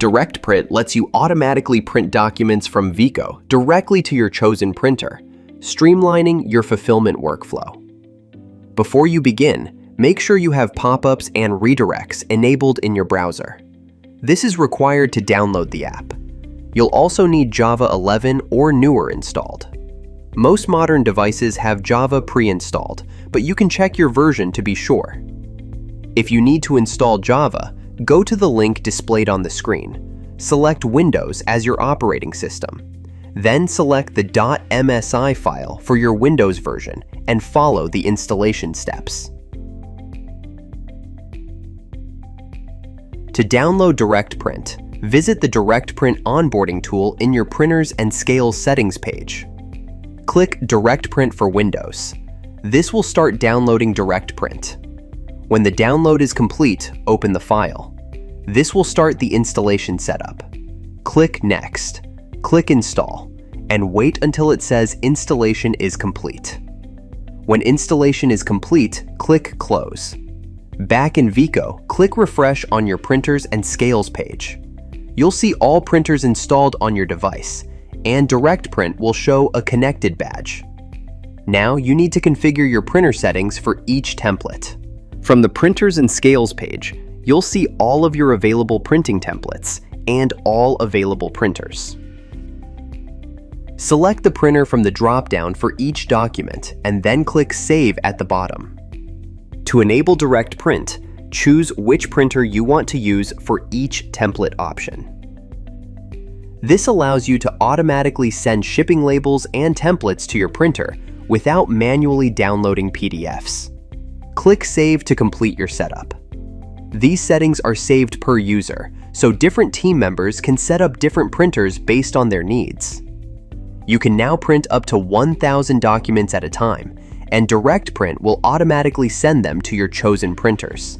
DirectPrint lets you automatically print documents from Vico directly to your chosen printer, streamlining your fulfillment workflow. Before you begin, make sure you have pop-ups and redirects enabled in your browser. This is required to download the app. You'll also need Java 11 or newer installed. Most modern devices have Java pre-installed, but you can check your version to be sure. If you need to install Java, go to the link displayed on the screen. Select Windows as your operating system. Then select the .msi file for your Windows version and follow the installation steps. To download DirectPrint, visit the DirectPrint onboarding tool in your Printers and Scales settings page. Click DirectPrint for Windows. This will start downloading DirectPrint. When the download is complete, open the file. This will start the installation setup. Click Next, click Install, and wait until it says installation is complete. When installation is complete, click Close. Back in Vico, click Refresh on your Printers and Scales page. You'll see all printers installed on your device, and DirectPrint will show a connected badge. Now you need to configure your printer settings for each template. From the Printers and Scales page, you'll see all of your available printing templates and all available printers. Select the printer from the drop-down for each document and then click Save at the bottom. To enable DirectPrint, choose which printer you want to use for each template option. This allows you to automatically send shipping labels and templates to your printer without manually downloading PDFs. Click Save to complete your setup. These settings are saved per user, so different team members can set up different printers based on their needs. You can now print up to 1,000 documents at a time, and DirectPrint will automatically send them to your chosen printers.